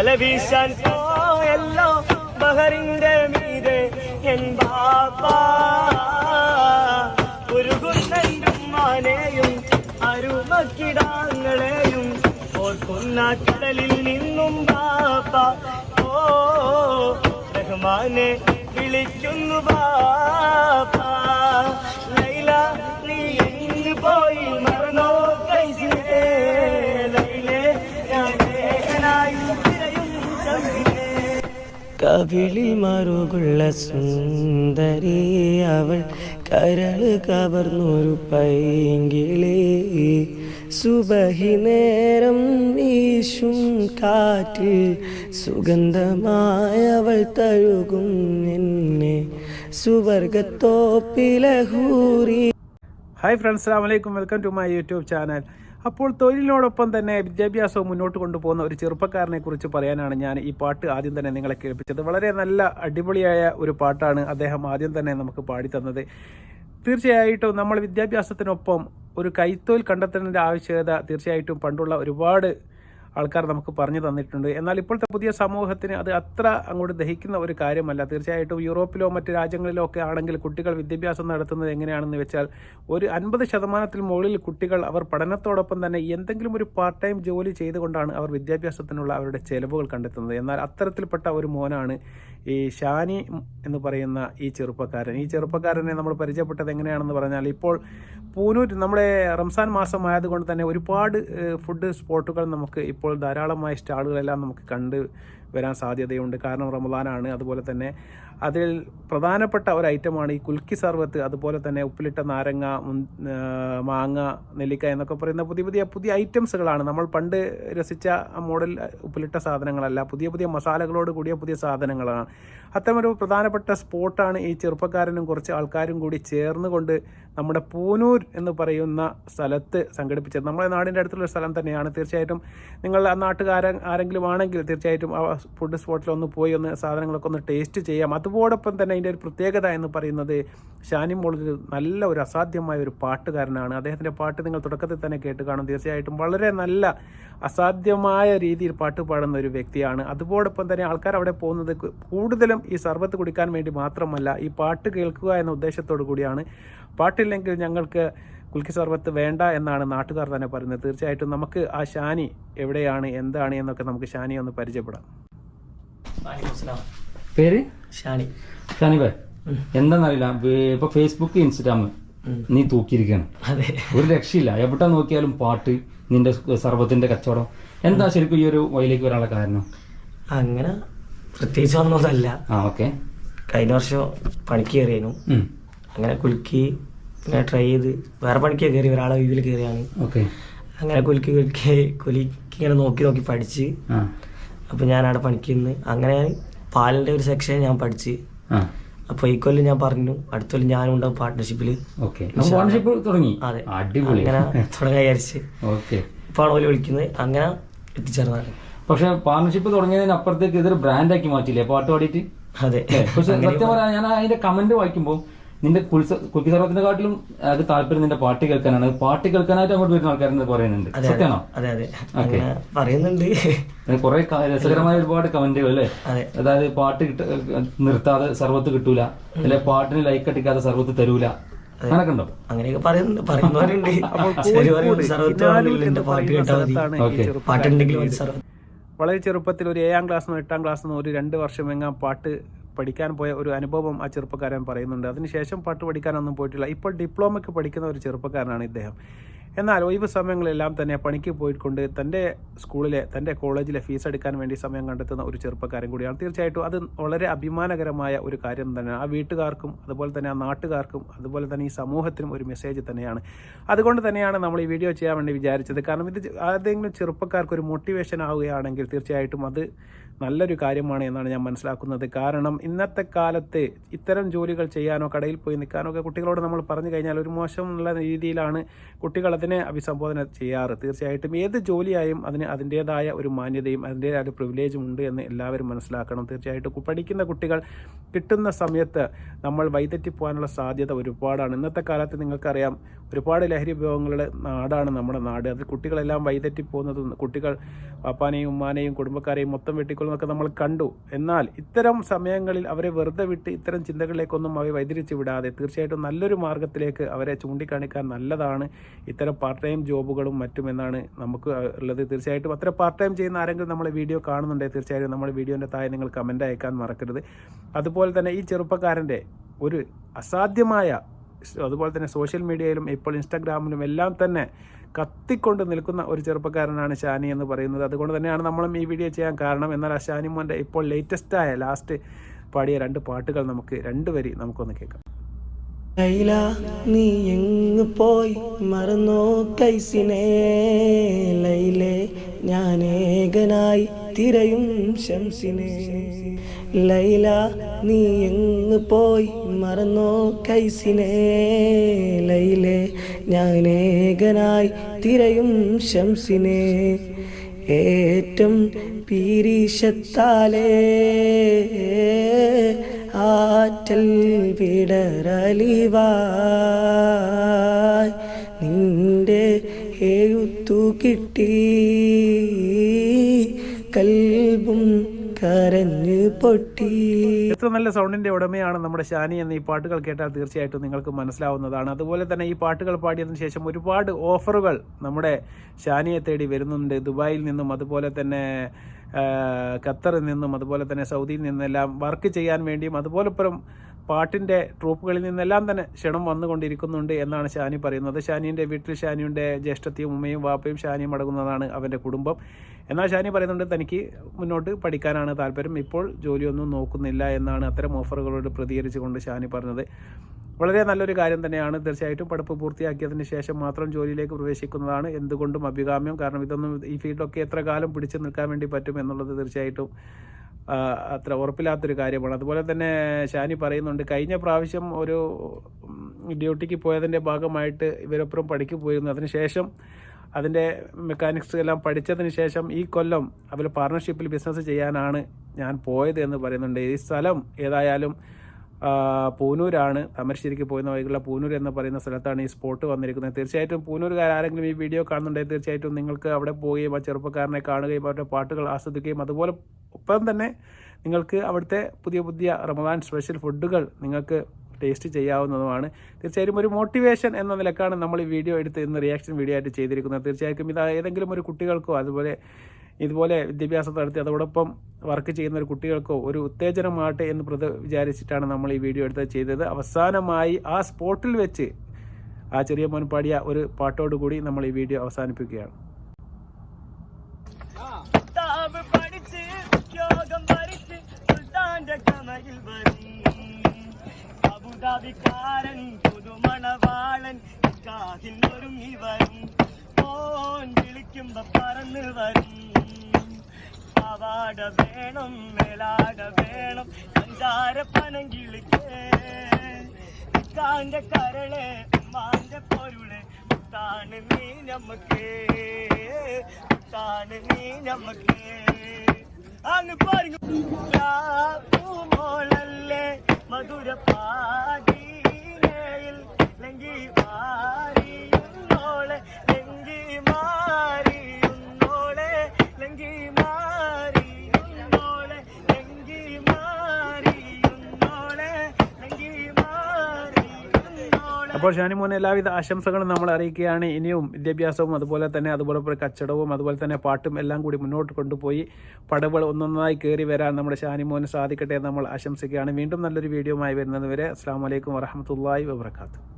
വല വീശാൻ പോയല്ലോ ബഹറിന്റെ മീതെ എൻ ബാപ്പാ ഉരുകുന്നെയും മാനെയും അരുമക്കിടാങ്ങളെയും ഓർക്കുന്ന കടലിൽ നിന്നും ബാപ്പാ ഓ റഹ്മാനെ വിളിക്കുന്നു ബാപ്പാ ലൈല നീ എങ്ങ് പോയി മറന്നോ കൈസിനെ ലൈലേ കവിളിൽ മറുകുള്ള സുന്ദരി അവൾ കരള് കവർന്നൊരു പൈങ്കിളി സുബഹി നേരം വീശും കാറ്റിൽ സുഗന്ധമായവൾ തഴുകും എന്നെ സുവർഗത്തോപ്പിലെ ഹൂറി. ഹായ് ഫ്രണ്ട്സ്, അസ്സലാമു അലൈക്കും. Welcome to my YouTube channel. അപ്പോൾ തൊഴിലിനോടൊപ്പം തന്നെ വിദ്യാഭ്യാസവും മുന്നോട്ട് കൊണ്ടുപോകുന്ന ഒരു ചെറുപ്പക്കാരനെ കുറിച്ച് പറയാനാണ് ഞാൻ ഈ പാട്ട് ആദ്യം തന്നെ നിങ്ങളെ കേൾപ്പിച്ചത്. വളരെ നല്ല അടിപൊളിയായ ഒരു പാട്ടാണ് അദ്ദേഹം ആദ്യം തന്നെ നമുക്ക് പാടിത്തന്നത്. തീർച്ചയായിട്ടും നമ്മൾ വിദ്യാഭ്യാസത്തിനൊപ്പം ഒരു കൈത്തൊഴിൽ കണ്ടെത്തേണ്ട ആവശ്യകത തീർച്ചയായിട്ടും പണ്ടുള്ള ഒരുപാട് ആൾക്കാർ നമുക്ക് പറഞ്ഞു തന്നിട്ടുണ്ട്. എന്നാൽ ഇപ്പോഴത്തെ പുതിയ സമൂഹത്തിന് അത് അത്ര അങ്ങോട്ട് ദഹിക്കുന്ന ഒരു കാര്യമല്ല. തീർച്ചയായിട്ടും യൂറോപ്പിലോ മറ്റ് രാജ്യങ്ങളിലോ ഒക്കെ ആണെങ്കിൽ കുട്ടികൾ വിദ്യാഭ്യാസം നടത്തുന്നത് എങ്ങനെയാണെന്ന് വെച്ചാൽ ഒരു 50% മുകളിൽ കുട്ടികൾ അവർ പഠനത്തോടൊപ്പം തന്നെ എന്തെങ്കിലും ഒരു പാർട്ട് ടൈം ജോലി ചെയ്തുകൊണ്ടാണ് അവർ വിദ്യാഭ്യാസത്തിനുള്ള അവരുടെ ചെലവുകൾ കണ്ടെത്തുന്നത്. എന്നാൽ അത്തരത്തിൽപ്പെട്ട ഒരു മോനാണ് ഈ ഷാനി എന്ന് പറയുന്ന ഈ ചെറുപ്പക്കാരൻ. ഈ ചെറുപ്പക്കാരനെ നമ്മൾ പരിചയപ്പെട്ടത് എങ്ങനെയാണെന്ന് പറഞ്ഞാൽ, ഇപ്പോൾ പൂനൂർ നമ്മുടെ റംസാൻ മാസം ആയതുകൊണ്ട് തന്നെ ഒരുപാട് ഫുഡ് സ്പോട്ടുകൾ നമുക്ക് ഇപ്പോൾ ധാരാളമായ സ്റ്റാളുകളെല്ലാം നമുക്ക് കണ്ട് വരാൻ സാധ്യതയുണ്ട്. കാരണം റമദാനാണ്. അതുപോലെ തന്നെ അതിൽ പ്രധാനപ്പെട്ട ഒരു ഐറ്റമാണ് ഈ കുൽക്കി സർവത്ത്. അതുപോലെ തന്നെ ഉപ്പിലിട്ട നാരങ്ങ, മാങ്ങ, നെല്ലിക്ക എന്നൊക്കെ പറയുന്ന പുതിയ ഐറ്റംസുകളാണ്. നമ്മൾ പണ്ട് രസിച്ച മോഡൽ ഉപ്പിലിട്ട സാധനങ്ങളല്ല, പുതിയ മസാലകളോട് കൂടിയ പുതിയ സാധനങ്ങളാണ്. അത്തരമൊരു പ്രധാനപ്പെട്ട സ്പോട്ടാണ് ഈ ചെറുപ്പക്കാരനും കുറച്ച് ആൾക്കാരും കൂടി ചേർന്നുകൊണ്ട് നമ്മുടെ പൂനൂർ എന്ന് പറയുന്ന സ്ഥലത്ത് സംഘടിപ്പിച്ചത്. നമ്മുടെ നാടിൻ്റെ അടുത്തുള്ള സ്ഥലം തന്നെയാണ്. തീർച്ചയായിട്ടും നിങ്ങൾ ആ ആരെങ്കിലും ആണെങ്കിൽ തീർച്ചയായിട്ടും ആ ഫുഡ് സ്പോട്ടിലൊന്ന് പോയി ഒന്ന് സാധനങ്ങളൊക്കെ ഒന്ന് ടേസ്റ്റ് ചെയ്യാം. അതോടൊപ്പം തന്നെ അതിൻ്റെ ഒരു പ്രത്യേകത എന്ന് പറയുന്നത്, ഷാനി മോൾ നല്ല ഒരു അസാധ്യമായ ഒരു പാട്ടുകാരനാണ്. അദ്ദേഹത്തിൻ്റെ പാട്ട് നിങ്ങൾ തുടക്കത്തിൽ തന്നെ കേട്ട് കാണും. തീർച്ചയായിട്ടും വളരെ നല്ല അസാധ്യമായ രീതിയിൽ പാട്ട് പാടുന്ന ഒരു വ്യക്തിയാണ്. അതോടൊപ്പം തന്നെ ആൾക്കാർ അവിടെ പോകുന്നത് കൂടുതലും ഈ സർബത്ത് കുടിക്കാൻ വേണ്ടി മാത്രമല്ല, ഈ പാട്ട് കേൾക്കുക എന്ന ഉദ്ദേശത്തോടു കൂടിയാണ്. പാട്ടില്ലെങ്കിൽ ഞങ്ങൾക്ക് കുൽക്കി സർബത്ത് വേണ്ട എന്നാണ് നാട്ടുകാർ തന്നെ പറയുന്നത്. തീർച്ചയായിട്ടും നമുക്ക് ആ ഷാനി എവിടെയാണ്, എന്താണ് എന്നൊക്കെ നമുക്ക് ഷാനിയെ ഒന്ന് പരിചയപ്പെടാം. പേര് ഷാനി. ഷാനി ഭായ്, എന്താന്നറിയില്ല, ഇപ്പൊ ഫേസ്ബുക്ക്, ഇൻസ്റ്റാഗ്രാം നീ തൂക്കിയിരിക്കണം. ഒരു രക്ഷയില്ല. എവിടെ നോക്കിയാലും പാട്ട്, നിന്റെ സർബത്തിന്റെ കച്ചവടം. എന്താ ശരിക്കും ഈ ഒരു വഴിയിലേക്ക് വരാനുള്ള കാരണം? അങ്ങനെ പ്രത്യേകിച്ച് ഒന്നുമല്ല. ഓക്കെ. കഴിഞ്ഞ വർഷം പണിക്ക് കയറിയായിരുന്നു. അങ്ങനെ കുലുക്കി പിന്നെ ട്രൈ ചെയ്ത് വേറെ പണിക്ക് കയറി, ഒരാളെ വീതിൽ കയറിയാണ്. ഓക്കെ. അങ്ങനെ കുലുക്കി ഇങ്ങനെ നോക്കി പഠിച്ച്. അപ്പൊ ഞാൻ അവിടെ പണിക്ക് നിന്ന് അങ്ങനെ പാലിന്റെ ഒരു സെക്ഷൻ ഞാൻ പഠിച്ച്. അപ്പൊ ഈ കൊല്ലം ഞാൻ പറഞ്ഞു അടുത്ത കൊല്ലം ഞാനും ഉണ്ടാവും പാർട്ട്ണർഷിപ്പില്. തുടങ്ങി. അതെ, അങ്ങനെ തുടങ്ങാൻ വിചാരിച്ച് ഇപ്പാണ് ഓല് വിളിക്കുന്നത്. അങ്ങനെ എത്തിച്ചേർന്നാണ്. പക്ഷെ പാർട്ണർഷിപ്പ് തുടങ്ങിയതിന് അപ്പുറത്തേക്ക് ഇതൊരു ബ്രാൻഡാക്കി മാറ്റില്ലേ പാട്ട് പാടിയിട്ട്? അതെ. പക്ഷെ സത്യം പറയാൻ ഞാൻ അതിന്റെ കമന്റ് വായിക്കുമ്പോൾ നിന്റെ കുൽക്കി സർവത്തിന്റെ കാട്ടിലും അത് താല്പര്യം നിന്റെ പാട്ട് കേൾക്കാനാണ്. പാട്ട് കേൾക്കാനായിട്ട് അങ്ങോട്ട് വരുന്ന ആൾക്കാരെന്ന് പറയുന്നുണ്ട്. സത്യമാണോ? അതെ അതെ, പറയുന്നുണ്ട്. കുറെ രസകരമായ ഒരുപാട് കമന്റുകൾ അല്ലേ? അതായത് പാട്ട് നിർത്താതെ സർവത്ത് കിട്ടൂല, അല്ലെ പാട്ടിന് ലൈക്ക് അടിക്കാതെ സർവത്ത് തരൂല, അങ്ങനൊക്കെ ഉണ്ടോ? അങ്ങനെയൊക്കെ പറയുന്നുണ്ട്. വളരെ ചെറുപ്പത്തിൽ ഒരു 7ാം ക്ലാസ്സിനോ 8ാം ക്ലാസ്സിനോ ഒരു 2 വർഷം പാട്ട് പഠിക്കാൻ പോയ ഒരു അനുഭവം ആ ചെറുപ്പക്കാരൻ പറയുന്നുണ്ട്. അതിനുശേഷം പാട്ട് പഠിക്കാനൊന്നും പോയിട്ടില്ല. ഇപ്പോൾ ഡിപ്ലോമയ്ക്ക് പഠിക്കുന്ന ഒരു ചെറുപ്പക്കാരനാണ് ഇദ്ദേഹം. എന്നാൽ ഒഴിവ് സമയങ്ങളെല്ലാം തന്നെ പണിക്ക് പോയിക്കൊണ്ട് തൻ്റെ സ്കൂളിലെ, തൻ്റെ കോളേജിലെ ഫീസ് എടുക്കാൻ വേണ്ടി സമയം കണ്ടെത്തുന്ന ഒരു ചെറുപ്പക്കാരൻ കൂടിയാണ്. തീർച്ചയായിട്ടും അത് വളരെ അഭിമാനകരമായ ഒരു കാര്യം തന്നെയാണ്. ആ വീട്ടുകാർക്കും അതുപോലെ തന്നെ ആ നാട്ടുകാർക്കും അതുപോലെ തന്നെ ഈ സമൂഹത്തിനും ഒരു മെസ്സേജ് തന്നെയാണ്. അതുകൊണ്ട് തന്നെയാണ് നമ്മൾ ഈ വീഡിയോ ചെയ്യാൻ വേണ്ടി വിചാരിച്ചത്. കാരണം ഇത് ഏതെങ്കിലും ചെറുപ്പക്കാർക്ക് ഒരു മോട്ടിവേഷൻ ആവുകയാണെങ്കിൽ തീർച്ചയായിട്ടും അത് നല്ലൊരു കാര്യമാണ് എന്നാണ് ഞാൻ മനസ്സിലാക്കുന്നത്. കാരണം ഇന്നത്തെ കാലത്ത് ഇത്തരം ജോലികൾ ചെയ്യാനോ കടയിൽ പോയി നിൽക്കാനോ ഒക്കെ കുട്ടികളോട് നമ്മൾ പറഞ്ഞു കഴിഞ്ഞാൽ ഒരു മോശമുള്ള രീതിയിലാണ് കുട്ടികൾ അതിനെ അഭിസംബോധന ചെയ്യാറ്. തീർച്ചയായിട്ടും ഏത് ജോലിയായും അതിന് അതിൻ്റേതായ ഒരു മാന്യതയും അതിൻ്റേതായ ഒരു പ്രിവിലേജും ഉണ്ട് എന്ന് എല്ലാവരും മനസ്സിലാക്കണം. തീർച്ചയായിട്ടും പഠിക്കുന്ന കുട്ടികൾ കിട്ടുന്ന സമയത്ത് നമ്മൾ വഴിതെറ്റിപ്പോകാനുള്ള സാധ്യത ഒരുപാടാണ്. ഇന്നത്തെ കാലത്ത് നിങ്ങൾക്കറിയാം ഒരുപാട് ലഹരി വിഭവങ്ങളുടെ നാടാണ് നമ്മുടെ നാട്. അത് കുട്ടികളെല്ലാം വഴിതെറ്റിപ്പോകുന്നതും കുട്ടികൾ പാപ്പാനെയും ഉമ്മാനെയും കുടുംബക്കാരെയും മൊത്തം വെട്ടിക്കൊള്ളുന്നതൊക്കെ നമ്മൾ കണ്ടു. എന്നാൽ ഇത്തരം സമയങ്ങളിൽ അവരെ വെറുതെ വിട്ട് ഇത്തരം ചിന്തകളിലേക്കൊന്നും അവരെ വഴിതിരിച്ച് വിടാതെ തീർച്ചയായിട്ടും നല്ലൊരു മാർഗ്ഗത്തിലേക്ക് അവരെ ചൂണ്ടിക്കാണിക്കാൻ നല്ലതാണ് ഇത്തരം പാർട്ട് ടൈം ജോബുകളും മറ്റും എന്നാണ് നമുക്ക് ഉള്ളത്. തീർച്ചയായിട്ടും അത്ര പാർട്ട് ടൈം ചെയ്യുന്ന ആരെങ്കിലും നമ്മളെ വീഡിയോ കാണുന്നുണ്ടെങ്കിൽ തീർച്ചയായും നമ്മുടെ വീഡിയോൻ്റെ താഴെ നിങ്ങൾ കമൻറ്റ് അയക്കാൻ മറക്കരുത്. അതുപോലെ തന്നെ ഈ ചെറുപ്പക്കാരൻ്റെ ഒരു അസാധ്യമായ, അതുപോലെ തന്നെ സോഷ്യൽ മീഡിയയിലും ഇപ്പോൾ ഇൻസ്റ്റാഗ്രാമിലും എല്ലാം തന്നെ കത്തിക്കൊണ്ട് നിൽക്കുന്ന ഒരു ചെറുപ്പക്കാരനാണ് ഷാനി എന്ന് പറയുന്നത്. അതുകൊണ്ട് തന്നെയാണ് നമ്മളും ഈ വീഡിയോ ചെയ്യാൻ കാരണം. എന്നാൽ ആ ഷാനി മോൻ്റെ ഇപ്പോൾ ലാസ്റ്റ് പാടിയ 2 പാട്ടുകൾ നമുക്ക് 2 വരി നമുക്കൊന്ന് കേൾക്കാം. ലൈല നീ എങ്ങ് പോയി മറന്നോ കൈസിനെ, ലൈലേ ഞാൻ ഏകനായി തിരയും ശംസിനെ. ലൈല നീ എങ്ങ് പോയി മറന്നോ കൈസിനെ, ലൈലേ ഞാൻ ഏകനായി തിരയും ശംസിനെ. ഏറ്റം പീരീശത്താലേ ആറ്റൽ വിടരലിവായ് നിന്റെ എഴുത്തു കിട്ടി കൽബും കരഞ്ഞു പൊട്ടി. എത്ര നല്ല സൗണ്ടിൻ്റെ ഉടമയാണ് നമ്മുടെ ഷാനി എന്ന് ഈ പാട്ടുകൾ കേട്ടാൽ തീർച്ചയായിട്ടും നിങ്ങൾക്ക് മനസ്സിലാവുന്നതാണ്. അതുപോലെ തന്നെ ഈ പാട്ടുകൾ പാടിയതിനു ശേഷം ഒരുപാട് ഓഫറുകൾ നമ്മുടെ ഷാനിയെ തേടി വരുന്നുണ്ട്. ദുബായിൽ നിന്നും അതുപോലെ തന്നെ ഖത്തറിൽ നിന്നും അതുപോലെ തന്നെ സൗദിയിൽ നിന്നെല്ലാം വർക്ക് ചെയ്യാൻ വേണ്ടിയും അതുപോലെ പാട്ടിൻ്റെ ട്രൂപ്പുകളിൽ നിന്നെല്ലാം തന്നെ ക്ഷണം വന്നുകൊണ്ടിരിക്കുന്നുണ്ട് എന്നാണ് ഷാനി പറയുന്നത്. ഷാനിൻ്റെ വീട്ടിൽ ഷാനിയുടെ ജ്യേഷ്ഠത്തിയും ഉമ്മയും വാപ്പയും ഷാനിയും അടങ്ങുന്നതാണ് അവൻ്റെ കുടുംബം. എന്നാൽ ഷാനി പറയുന്നുണ്ട് തനിക്ക് മുന്നോട്ട് പഠിക്കാനാണ് താല്പര്യം, ഇപ്പോൾ ജോലിയൊന്നും നോക്കുന്നില്ല എന്നാണ് അത്തരം ഓഫറുകളോട് പ്രതികരിച്ചുകൊണ്ട് ഷാനി പറഞ്ഞത്. വളരെ നല്ലൊരു കാര്യം തന്നെയാണ്. തീർച്ചയായിട്ടും പഠിപ്പ് പൂർത്തിയാക്കിയതിന് ശേഷം മാത്രം ജോലിയിലേക്ക് പ്രവേശിക്കുന്നതാണ് എന്തുകൊണ്ടും അഭികാമ്യം. കാരണം ഇതൊന്നും ഈ ഫീൽഡൊക്കെ എത്ര കാലം പിടിച്ചു നിൽക്കാൻ വേണ്ടി പറ്റും എന്നുള്ളത് തീർച്ചയായിട്ടും അത്ര ഉറപ്പില്ലാത്തൊരു കാര്യമാണ്. അതുപോലെ തന്നെ ഷാനി പറയുന്നുണ്ട് കഴിഞ്ഞ പ്രാവശ്യം ഒരു ഡ്യൂട്ടിക്ക് പോയതിൻ്റെ ഭാഗമായിട്ട് ഇവരൊപ്പം പഠിക്ക് പോയിരുന്നു. അതിനുശേഷം അതിൻ്റെ മെക്കാനിക്സ് എല്ലാം പഠിച്ചതിന് ശേഷം ഈ കൊല്ലം അവർ പാർട്ണർഷിപ്പിൽ ബിസിനസ് ചെയ്യാനാണ് ഞാൻ പോയത് എന്ന് പറയുന്നുണ്ട്. ഈ സ്ഥലം ഏതായാലും പൂനൂരാണ്. താമരശ്ശേരിക്ക് പോയിരുന്ന വഴിക്കുള്ള പൂനൂർ എന്ന് പറയുന്ന സ്ഥലത്താണ് ഈ സ്പോട്ട് വന്നിരിക്കുന്നത്. തീർച്ചയായിട്ടും പൂനൂരുകാരെങ്കിലും ഈ വീഡിയോ കാണുന്നുണ്ടെങ്കിൽ തീർച്ചയായിട്ടും നിങ്ങൾക്ക് അവിടെ പോവുകയും ആ ചെറുപ്പക്കാരനെ കാണുകയും അവരുടെ പാട്ടുകൾ ആസ്വദിക്കുകയും അതുപോലെ ഒപ്പം തന്നെ നിങ്ങൾക്ക് അവിടുത്തെ പുതിയ റമദാൻ സ്പെഷ്യൽ ഫുഡുകൾ നിങ്ങൾക്ക് ടേസ്റ്റ് ചെയ്യാവുന്നതുമാണ്. തീർച്ചയായും ഒരു മോട്ടിവേഷൻ എന്ന നിലക്കാണ് നമ്മൾ ഈ വീഡിയോ എടുത്ത് ഇന്ന് റിയാക്ഷൻ വീഡിയോ ആയിട്ട് ചെയ്തിരിക്കുന്നത്. തീർച്ചയായിട്ടും ഇത് ഏതെങ്കിലും ഒരു കുട്ടികൾക്കോ ഇതുപോലെ വിദ്യാഭ്യാസം നടത്തി അതോടൊപ്പം വർക്ക് ചെയ്യുന്ന ഒരു കുട്ടികൾക്കോ ഒരു ഉത്തേജനമാകട്ടെ എന്ന് വിചാരിച്ചിട്ടാണ് നമ്മൾ ഈ വീഡിയോ എടുത്ത് ചെയ്തത്. അവസാനമായി ആ സ്പോട്ടിൽ വെച്ച് ആ ചെറിയ മോൻ പാടിയ ഒരു പാട്ടോടുകൂടി നമ്മൾ ഈ വീഡിയോ അവസാനിപ്പിക്കുകയാണ്. പറന്ന് വരും പാവാട വേണം മേലാട വേണം സഞ്ചാര പനങ്കിളിക്കേ കാന്റെ കരളെ മാന്റെ പൊരുളെ മുത്താണ് നീ നമ്മക്കേ മുത്താണ് നീ നമ്മക്കേ അങ്ങ് പറഞ്ഞു മോളല്ലേ മധുര പാടിയിൽ ലങ്കി മാറിയുന്നോളെ ലങ്കി മാറിയുന്നോളെ ലങ്കി മാറിയുന്നോളെ ലങ്കി മാറിയുന്നോളെ ലങ്കി മാറിയുന്നോളെ. അപ്പോൾ ഷാനിമോന് എല്ലാവിധ ആശംസകളും നമ്മൾ അറിയിക്കുകയാണ്. ഇനിയും വിദ്യാഭ്യാസവും അതുപോലെ കച്ചവടവും അതുപോലെ തന്നെ പാട്ടും എല്ലാം കൂടി മുന്നോട്ട് കൊണ്ടുപോയി പടവുകൾ ഒന്നൊന്നായി കയറി വരാൻ നമ്മുടെ ഷാനിമോന് സാധിക്കട്ടെ എന്ന് നമ്മൾ ആശംസിക്കുകയാണ്. വീണ്ടും നല്ലൊരു വീഡിയോയുമായി വരുന്നത് വരെ അസ്സലാമു അലൈക്കും വറഹ്മത്തുള്ളാഹി വബറകാതുഹു.